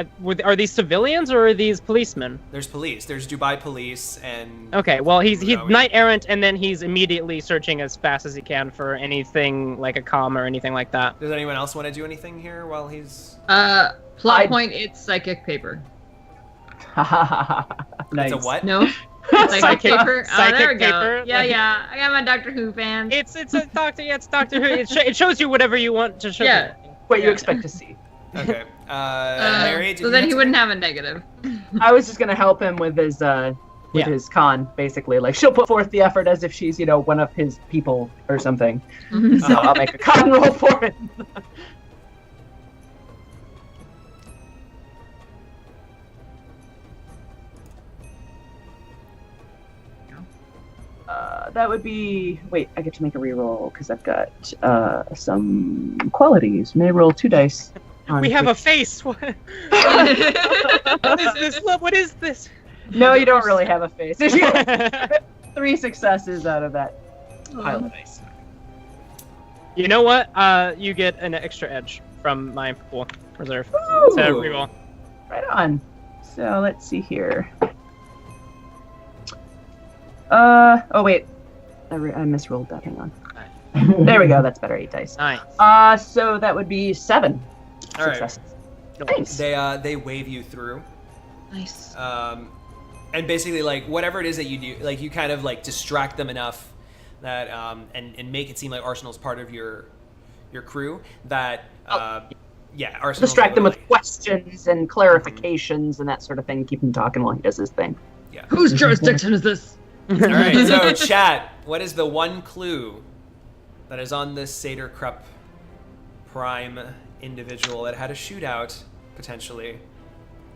S4: Are these civilians or are these policemen?
S1: There's police. There's Dubai police and.
S4: Okay, well he's Knight errant, and then he's immediately searching as fast as he can for anything like a comm or anything like that.
S1: Does anyone else want to do anything here while he's?
S3: Plot point. It's psychic paper.
S1: It's
S5: Nice.
S1: a what?
S3: No. Psychic paper.
S4: Psychic
S3: there we go.
S4: paper?
S3: Yeah,
S4: Like-
S3: yeah. I got my Doctor Who fan.
S4: It's a Doctor. Yeah, it's Doctor Who. It shows you whatever you want to show.
S3: Yeah.
S5: What you expect to see.
S1: Okay. Mary, did
S3: So
S1: you
S3: then
S1: have
S3: he
S1: to-
S3: wouldn't have a negative.
S5: I was just gonna help him with his his con, basically. Like she'll put forth the effort as if she's, one of his people or something. So I'll make a con roll for it. That would be. Wait, I get to make a reroll because I've got some qualities. May roll 2 dice.
S4: We have a face. What is this? Look, what is this?
S5: No, you don't really have a face. You got 3 successes out of that pile of dice.
S4: You know what? You get an extra edge from my pool reserve.
S5: Ooh.
S4: So reroll.
S5: Right on. So let's see here. Oh wait, I misrolled that. Hang on. There we go. That's better. 8 dice.
S4: Nice.
S5: So that would be 7
S1: All right.
S5: successes.
S4: Nice.
S1: They wave you through.
S2: Nice.
S1: And basically, like, whatever it is that you do, like, you kind of, like, distract them enough that, and make it seem like Arsenal's part of your crew that, yeah, Arsenal.
S5: Distract them with questions and clarifications and that sort of thing. Keep him talking while he does his thing.
S1: Yeah.
S3: Whose jurisdiction is this?
S1: All right, so chat, what is the one clue that is on this Seder Krupp Prime individual that had a shootout, potentially?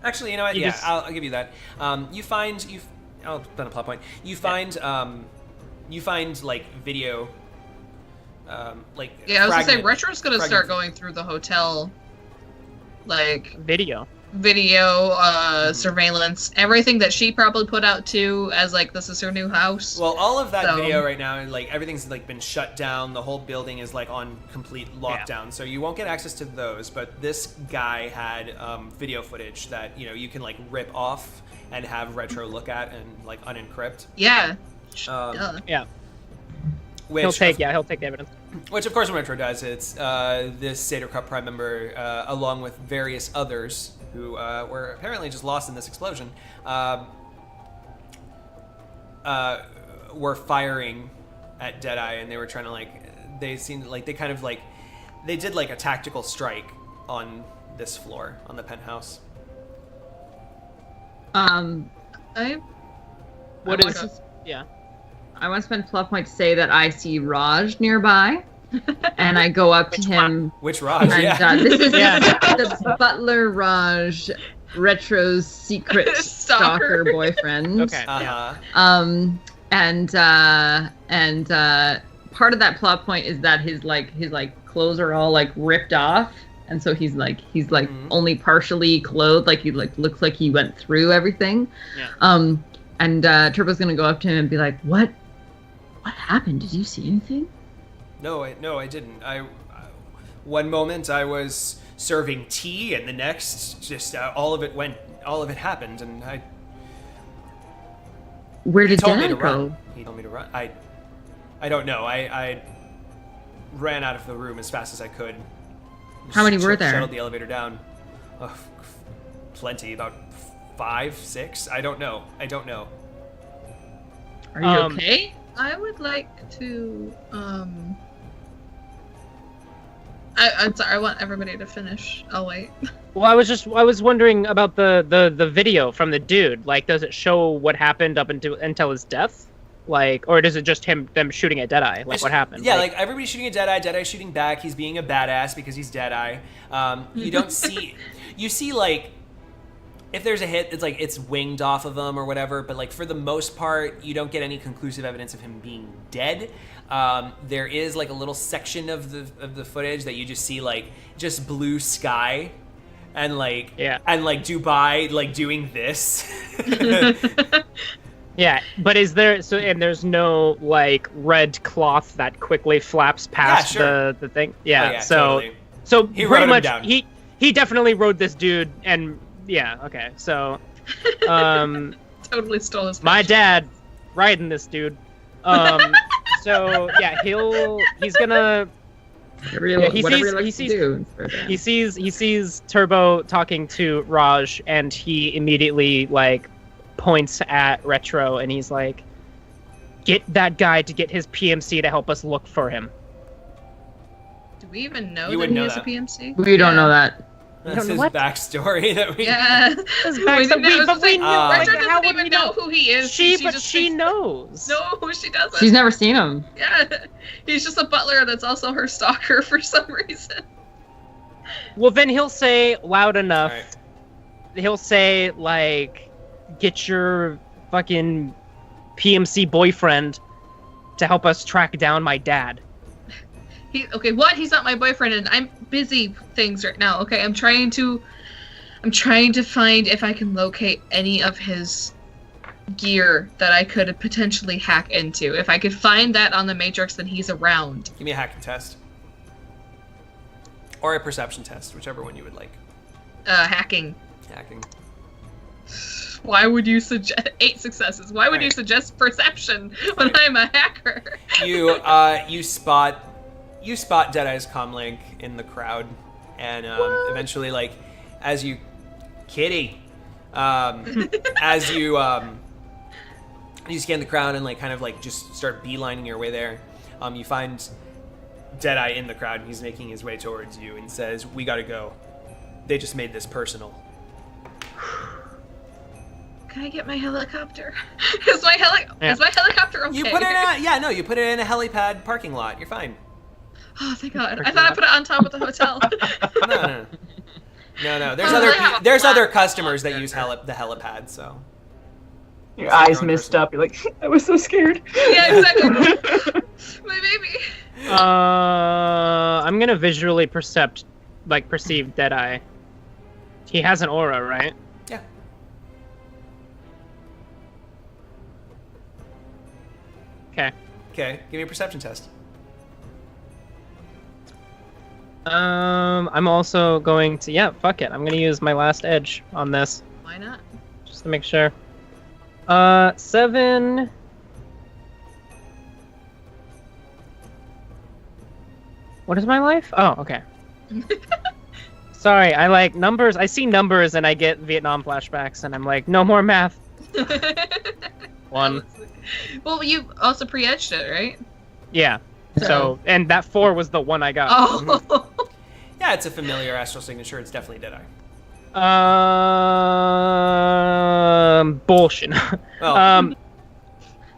S1: Actually, you know what?
S4: You
S1: Yeah,
S4: just-
S1: I'll give you that. You find I'll put a plot point. You find like video. Like
S2: Yeah, I was gonna say
S1: fragment-
S2: Retro's gonna start
S1: fragment-
S2: going through the hotel, like
S4: Video.
S2: surveillance, everything that she probably put out too, as like this is her new house.
S1: Well, all of that
S2: So-
S1: video right now, like everything's like been shut down. The whole building is like on complete lockdown, so you won't get access to those. But this guy had video footage that you can like rip off and have Retro look at and like unencrypt.
S2: Yeah.
S1: Um,
S4: Yeah.
S1: Which
S4: He'll take the evidence.
S1: Which, of course, when Retro does, it's this Seder Cup Prime member, along with various others who were apparently just lost in this explosion, were firing at Deadeye, and they were trying to, they seemed like they kind of, they did, a tactical strike on this floor, on the penthouse.
S2: I
S4: What
S2: oh
S4: is?
S2: my God.
S4: Yeah.
S3: I want to spend plot point to say that I see Raj nearby, and I go up to him.
S1: Which Raj?
S3: And
S1: Yeah.
S3: this is
S4: Yeah.
S3: the Butler Raj, Retro's secret
S2: Stalker.
S3: stalker boyfriend.
S4: Okay.
S1: Uh-huh.
S3: And part of that plot point is that his clothes are all ripped off, and so he's
S1: Mhm.
S3: only partially clothed, he looks like he went through everything.
S4: Yeah.
S3: And Turbo's gonna go up to him and be like, "What happened? Did you see anything?"
S1: No, I didn't. One moment I was serving tea, and the next, just all of it happened, and
S3: Where did
S1: told me to
S3: Dad
S1: run.
S3: go?
S1: He told me to run. I don't know. I ran out of the room as fast as I could.
S3: How many were there?
S1: Shuttled the elevator down. Oh, plenty, about 5, 6. I don't know.
S3: Are you okay?
S2: I would like to. I'm sorry. I want everybody to finish. I'll wait.
S4: Well, I was wondering about the video from the dude. Like, does it show what happened up until his death? Like, or does it just them shooting at Deadeye? Like, what happened?
S1: Yeah, like everybody's shooting at Deadeye. Deadeye's shooting back. He's being a badass because he's Deadeye. You don't see, you see like, if there's a hit, it's like it's winged off of him or whatever. But like for the most part, you don't get any conclusive evidence of him being dead. There is like a little section of the footage that you just see like just blue sky. And like Dubai like doing this.
S4: Yeah, but is there and there's no like red cloth that quickly flaps past the thing? Yeah,
S1: totally.
S4: So
S1: He
S4: pretty
S1: rode him
S4: much
S1: down.
S4: he definitely rode this dude and yeah, okay. So
S2: Totally stole his.
S4: my dad riding this dude. So yeah, he's gonna he sees Turbo talking to Raj, and he immediately like points at Retro, and he's like, "Get that guy to get his PMC to help us look for him."
S2: Do we even know
S1: You
S2: that
S1: wouldn't
S2: he
S1: know
S2: is
S1: that.
S2: a PMC?
S3: We don't know that.
S1: That's his
S4: what?
S1: backstory that we.
S2: Yeah.
S4: His
S2: We
S4: backstory-
S2: didn't know.
S4: but we know, like,
S2: Richard
S4: how
S2: doesn't
S4: would we
S2: even know
S4: know?
S2: who he is.
S4: She
S2: just thinks-
S4: knows.
S2: No, she doesn't.
S3: She's never seen him.
S2: Yeah, he's just a butler that's also her stalker for some reason.
S4: Well, then he'll say loud enough.
S1: Alright.
S4: He'll say like, "Get your fucking PMC boyfriend to help us track down my dad."
S2: What? He's not my boyfriend, and I'm busy things right now. Okay, I'm trying to find if I can locate any of his gear that I could potentially hack into. If I could find that on the Matrix, then he's around.
S1: Give me a hacking test. Or a perception test, whichever one you would like.
S2: Hacking.
S1: Hacking.
S2: Why would you suggest 8 successes? Why would you
S1: Right.
S2: suggest perception when I'm a hacker?
S1: You spot Deadeye's comlink in the crowd, and eventually, like, as you, Kitty, as you scan the crowd and like kind of like just start beelining your way there, you find Deadeye in the crowd, and he's making his way towards you and says, "We gotta go. They just made this personal."
S2: Can I get my helicopter? Is my helicopter okay?
S1: You put it you put it in a helipad parking lot. You're fine.
S2: Oh, thank God. I thought I put it on top of the hotel.
S1: No.
S2: Oh,
S1: There's other customers that use the helipad, so.
S5: Your
S1: It's not
S5: eyes
S1: your own
S5: missed
S1: personal.
S5: up. You're like, I was so scared.
S2: Yeah, exactly. My baby.
S4: I'm gonna visually perceive Deadeye. He has an aura, right?
S1: Yeah.
S4: Okay.
S1: Okay, give me a perception test.
S4: I'm also going to fuck it. I'm gonna use my last edge on this
S2: Why not?
S4: just to make sure. 7. What is my life? Oh, okay. Sorry, I like numbers. I see numbers and I get Vietnam flashbacks, and I'm like, no more math. 1.
S2: Well, you also pre-edged it, right?
S4: Yeah. So, and that 4 was the one I got.
S2: Oh.
S1: Yeah, it's a familiar astral signature. It's definitely Deadeye.
S4: Bullshit.
S1: Well,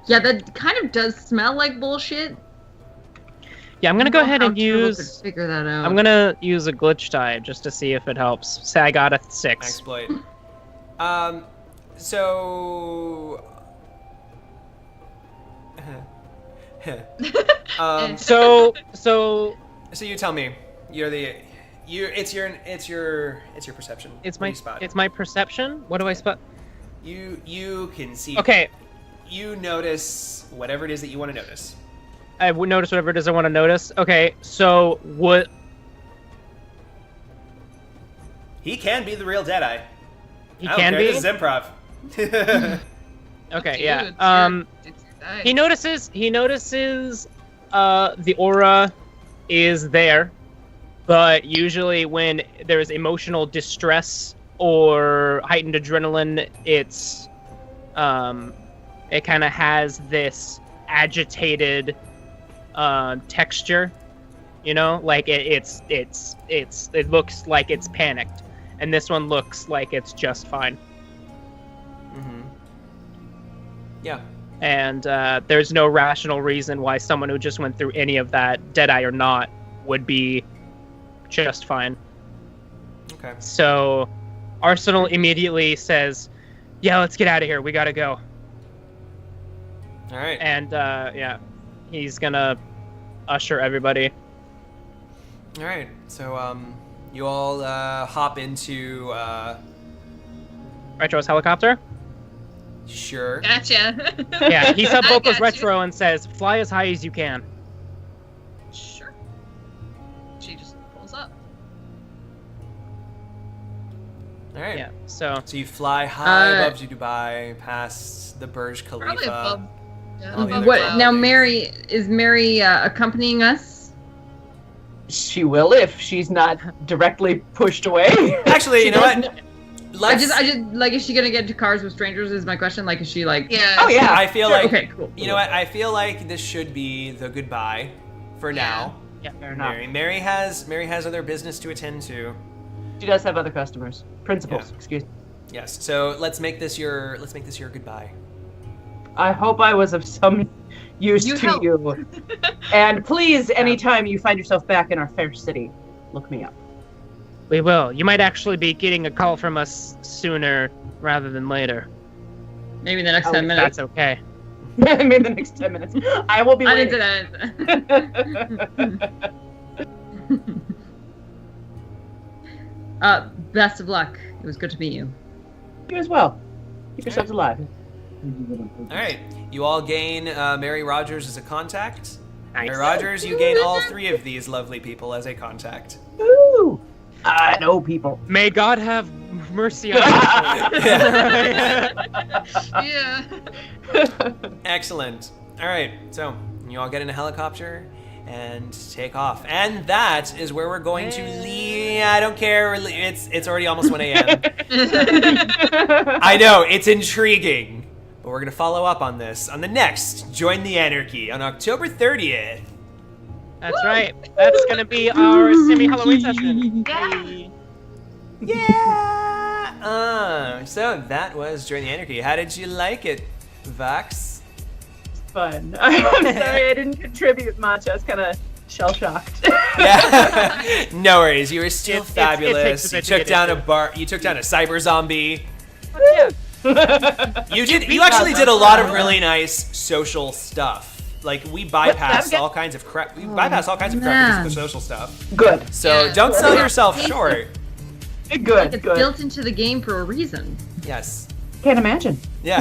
S3: Yeah, that kind of does smell like bullshit.
S4: Yeah, I'm gonna go ahead and
S3: How Turbo could
S4: use.
S3: figure that out.
S4: I'm gonna use a glitch die just to see if it helps. Say I got a 6.
S1: exploit. So.
S4: So
S1: So you tell me. It's your perception.
S4: it's
S1: What do
S4: my
S1: you spot?
S4: it's my perception. What do I spot?
S1: You can see.
S4: Okay,
S1: You notice whatever it is that you want to notice.
S4: I would notice whatever it is I want to notice. Okay, so what?
S1: He can be the real Deadeye.
S4: He
S1: I don't
S4: can
S1: care,
S4: be.
S1: This is improv.
S4: Okay,
S2: Dude,
S4: yeah.
S2: it's your dice.
S4: He notices the aura is there, but usually when there's emotional distress or heightened adrenaline, it's it kind of has this agitated texture. You know, like it looks like it's panicked, and this one looks like it's just fine.
S1: Mm-hmm. Yeah.
S4: And there's no rational reason why someone who just went through any of that, Deadeye or not, would be just fine.
S1: Okay.
S4: So Arsenal immediately says, yeah, let's get out of here. We gotta go.
S1: All right.
S4: And yeah, he's gonna usher everybody.
S1: All right. So you all hop into
S4: Retro's helicopter?
S1: sure.
S2: Gotcha.
S4: Yeah, he
S2: I
S4: sub-vocals
S2: got you.
S4: Retro and says, fly as high as you can.
S2: Sure. She just pulls up.
S1: All right.
S4: Yeah, so
S1: So you fly high above Dubai, past the Burj Khalifa.
S2: Probably above. Yeah,
S1: All the
S2: above
S1: other
S3: What
S2: clouds.
S3: now? Mary is Mary accompanying us?
S5: She will if she's not directly pushed away.
S1: Actually, you know what?
S3: I just like, is she gonna get into cars with strangers? Is my question. Like, is she like?
S2: Yeah.
S5: Oh yeah.
S1: I feel
S5: Sure.
S1: like
S3: Okay, cool.
S1: you know what? I feel like this should be the goodbye for
S2: Yeah.
S1: now.
S4: yeah,
S5: Fair enough.
S1: Mary has other business to attend to.
S5: She does have other customers. Principals,
S1: Yeah.
S5: excuse me.
S1: Yes. So let's make this your goodbye.
S5: I hope I was of some use
S2: You
S5: to
S2: help.
S5: you. And please, anytime you find yourself back in our fair city, look me up.
S4: we will. You might actually be getting a call from us sooner rather than later.
S3: Maybe in the next
S5: Oh,
S3: 10 minutes.
S4: That's okay.
S5: I mean, the next 10 minutes. I will be
S3: I didn't
S5: waiting.
S3: say that. Best of luck. It was good to meet you.
S5: You as well. Keep yourselves alive.
S1: All right. You all gain Mary Rogers as a contact.
S4: Nice.
S1: Mary Rogers, you gain all three of these lovely people as a contact.
S5: Ooh. I know people.
S4: May God have mercy on you.
S2: Yeah.
S1: Excellent. All right. So you all get in a helicopter and take off, and that is where we're going to leave. I don't care. It's already almost 1 a.m. I know it's intriguing, but we're gonna follow up on this on the next Join the Anarchy on October 30th.
S4: That's right. That's gonna be our semi-Halloween session.
S1: Yeah. So that was Join the Anarchy. How did you like it, Vax?
S5: Fun. I'm sorry I didn't contribute much. I was kind of shell-shocked.
S1: Yeah. No worries. You were still
S4: It
S1: fabulous.
S4: takes a
S1: You
S4: bit to
S1: took
S4: get
S1: down a
S4: into.
S1: You took down a cyber zombie.
S4: Yeah.
S1: You actually did a lot of really nice social stuff. Like we bypassed all kinds of crap. We bypassed all kinds of crap
S3: man.
S1: because of the social stuff.
S5: Good.
S1: So
S2: Yeah.
S1: don't sell yourself short.
S3: Like
S5: Good.
S3: it's
S5: Good.
S3: built into the game for a reason.
S1: Yes.
S5: Can't imagine.
S1: Yeah.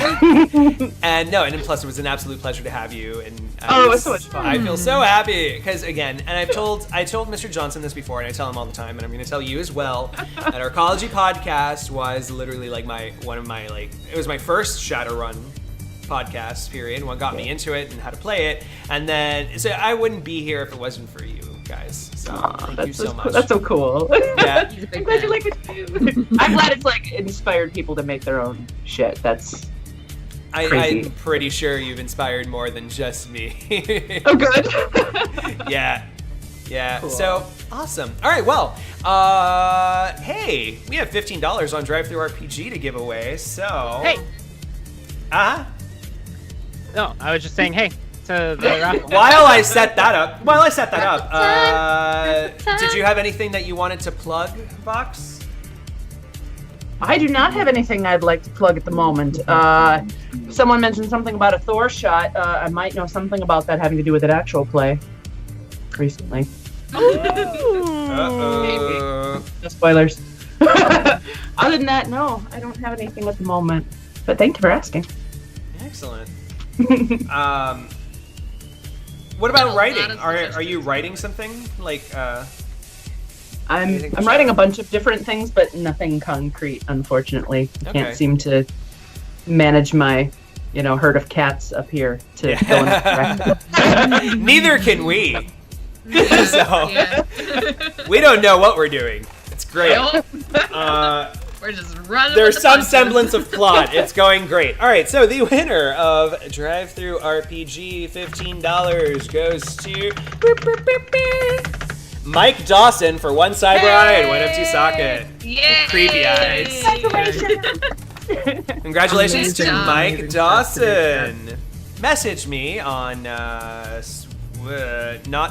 S1: And plus it was an absolute pleasure to have you. And
S5: Oh, it was so much fun.
S1: I feel so happy because again, and I told Mr. Johnson this before, and I tell him all the time, and I'm going to tell you as well. That Arcology Podcast was literally like it was my first Shadowrun podcast period, and what got me into it and how to play it, and then so I wouldn't be here if it wasn't for you guys. So thank you so much.
S5: That's so cool.
S1: Yeah.
S3: He's a
S5: I'm
S3: big
S5: glad you
S3: fan.
S5: like what you do. I'm glad it's like inspired people to make their own shit. That's crazy.
S1: I'm pretty sure you've inspired more than just me.
S5: oh good.
S1: Yeah. Yeah.
S5: Cool.
S1: So awesome. All right. Well, hey, we have $15 on Drive Through RPG to give away. So
S4: Hey. No, I was just saying, hey, to the raffle.
S1: While I set that up, did you have anything that you wanted to plug, Vox?
S5: I do not have anything I'd like to plug at the moment. Someone mentioned something about a Thor shot. I might know something about that having to do with an actual play recently.
S1: Uh-oh.
S5: No spoilers. Other than that, no, I don't have anything at the moment. But thank you for asking.
S1: Excellent. What about
S2: A lot
S1: writing?
S2: of
S1: Are
S2: suggestions.
S1: you writing something like?
S5: I'm writing a bunch of different things, but nothing concrete, unfortunately. I
S1: Okay.
S5: can't seem to manage my, herd of cats up here to
S1: Yeah.
S5: go in that direction.
S1: Neither can we. So
S2: Yeah.
S1: we don't know what we're doing. It's great.
S2: Nope. We're just running.
S1: There's
S2: with the
S1: some
S2: punches.
S1: semblance of plot. It's going great. All right, so the winner of Drive-Thru RPG, $15 goes to Mike Dawson for one cyber eye and one empty socket.
S2: Yay!
S1: Creepy eyes. Congratulations to
S2: Amazing.
S1: Mike Dawson. Message me on not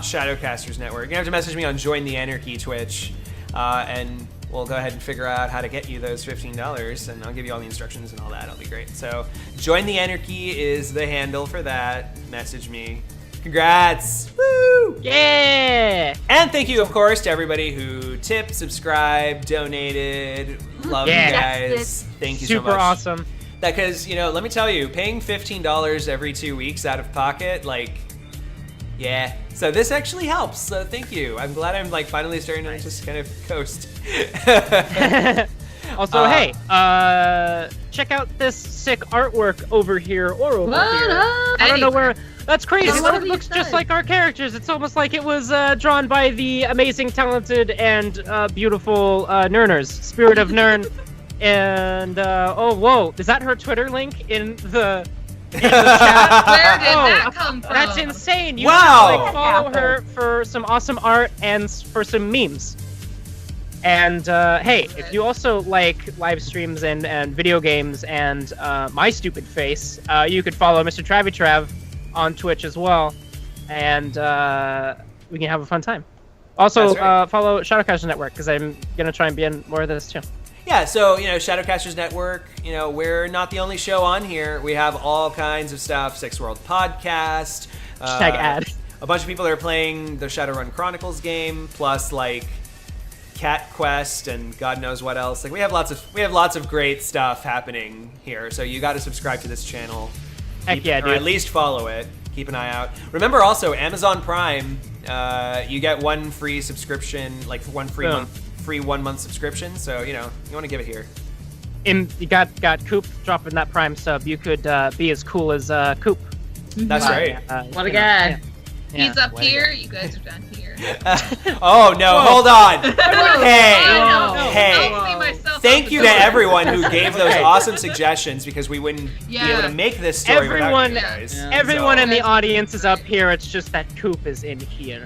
S1: Shadowcasters Network. You have to message me on Join the Anarchy Twitch, and we'll go ahead and figure out how to get you those $15, and I'll give you all the instructions and all that. It'll be great. So, Join the Anarchy is the handle for that. Message me. Congrats! Woo!
S4: Yeah!
S1: And thank you, of course, to everybody who tipped, subscribed, donated. Love
S4: Yeah.
S1: you guys. Thank you so much.
S4: Super awesome.
S1: Because, let me tell you, paying $15 every 2 weeks out of pocket, yeah. So this actually helps. So thank you. I'm glad I'm finally starting to just kind of coast.
S4: Also, hey, check out this sick artwork over here or over
S3: What
S4: here.
S3: up?
S4: I don't know where. That's crazy.
S3: It's one of
S4: It looks
S3: these
S4: just
S3: guys.
S4: like our characters. It's almost like it was drawn by the amazing, talented, and beautiful Nerners, Spirit of Nern. And oh, whoa, is that her Twitter link in the chat?
S2: Where did
S4: Oh,
S2: that come from?
S4: That's insane. You
S1: Wow.
S4: should follow her for some awesome art and for some memes. And hey, if you also like live streams and video games and my stupid face, you could follow Mr. Trav on Twitch as well, and we can have a fun time. Also,
S1: That's right.
S4: follow Shadowcasters Network because I'm gonna try and be in more of this too.
S1: Yeah, so, Shadowcasters Network, we're not the only show on here. We have all kinds of stuff. Six World Podcast.
S4: Hashtag ad.
S1: A bunch of people that are playing the Shadowrun Chronicles game, plus, Cat Quest and God knows what else. We have lots of great stuff happening here. So you got to subscribe to this channel.
S4: Heck yeah,
S1: or
S4: dude.
S1: at least follow it. Keep an eye out. Remember also Amazon Prime. You get one free subscription, one free
S4: Boom.
S1: month, free 1 month subscription. So you want to give it here.
S4: You got Coop dropping that Prime sub. You could be as cool as Coop.
S1: That's right.
S3: What a guy.
S4: Yeah.
S2: He's up
S1: Way to
S2: here. You guys are down here.
S1: Oh no!
S4: Whoa.
S1: Hold on.
S2: Whoa.
S1: Hey,
S2: I know.
S1: hey.
S2: I'll see myself
S1: Thank
S2: out
S1: you
S2: the
S1: to
S2: door.
S1: everyone who gave those awesome suggestions because we wouldn't be able
S2: Yeah.
S1: to make this story
S4: Everyone-
S1: without you guys.
S3: Yeah.
S4: Everyone
S1: So-
S4: in the audience is up here. It's just that Coop is in here.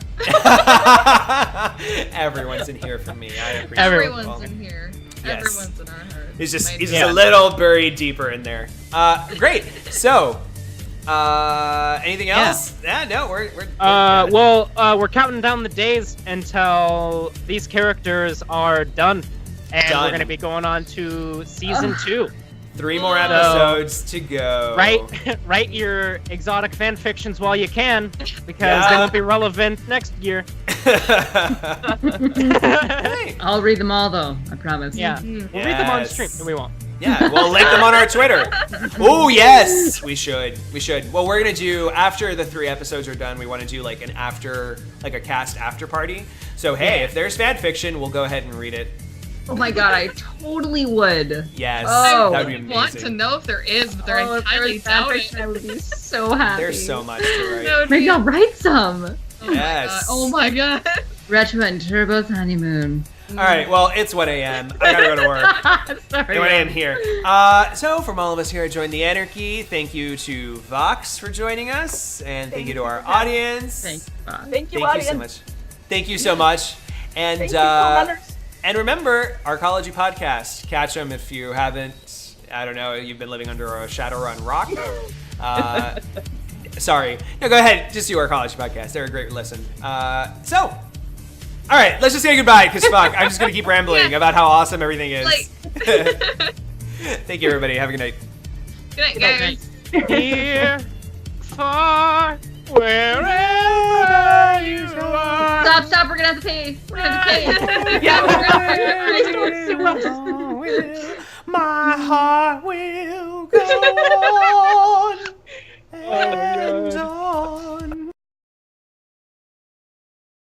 S1: Everyone's in here for me. I appreciate
S4: Everyone.
S1: it.
S2: Everyone's in here.
S1: Yes.
S2: Everyone's in our heart.
S1: He's just
S4: Yeah.
S1: a little buried deeper in there. Great. So, anything else? Yeah. No, we're good.
S4: We're counting down the days until these characters are done, and
S1: Done.
S4: we're gonna be going on to season 2.
S1: 3 more episodes to go.
S4: Write your exotic fan fictions while you can, because
S1: Yeah.
S4: they won't be relevant next year.
S1: Hey.
S3: I'll read them all though, I promise.
S4: Yeah,
S2: Mhm.
S4: we'll read them on
S1: Yes.
S4: stream. No, we won't.
S1: Yeah, we'll link them on our Twitter. Oh yes, we should. Well, we're gonna do after the 3 episodes are done. We want to do an after, a cast after party. So hey, if there's fan fiction, we'll go ahead and read it.
S3: Oh my god, I totally would.
S1: Yes,
S3: Oh.
S1: that would be
S2: I want to
S1: amazing.
S2: know if there is, but there
S3: Oh,
S2: I
S3: if there
S2: highly
S3: was
S2: doubt
S3: fanfiction,
S2: it.
S3: I would be so happy.
S1: There's so much to write.
S2: That would
S3: Maybe
S2: be-
S3: I'll write some.
S2: Oh my
S1: Yes.
S2: god. Oh my god.
S3: Retro and Turbo's honeymoon.
S1: All right, well, it's 1 a.m. I gotta go to work.
S3: Sorry.
S1: 1 a.m. here. So from all of us here at Join the Anarchy, thank you to Vox for joining us, and thank you to our audience.
S3: Thanks. Bye.
S5: Thank you,
S1: Thank you
S5: audience.
S1: so much. Thank you so much. And
S5: Thank you, commenters.
S1: and remember, Arcology Podcast. Catch them if you haven't. I don't know. You've been living under a Shadowrun rock. Sorry. No, go ahead. Just do Arcology Podcast. They're a great listen. All right. Let's just say goodbye because fuck, I'm just gonna keep rambling about how awesome everything is. Thank you, everybody. Have a good night.
S2: Good night, guys.
S4: Here, far, wherever you are.
S3: Stop, we're gonna have to pay. We're gonna have to pay.
S4: Yeah,
S1: My heart will go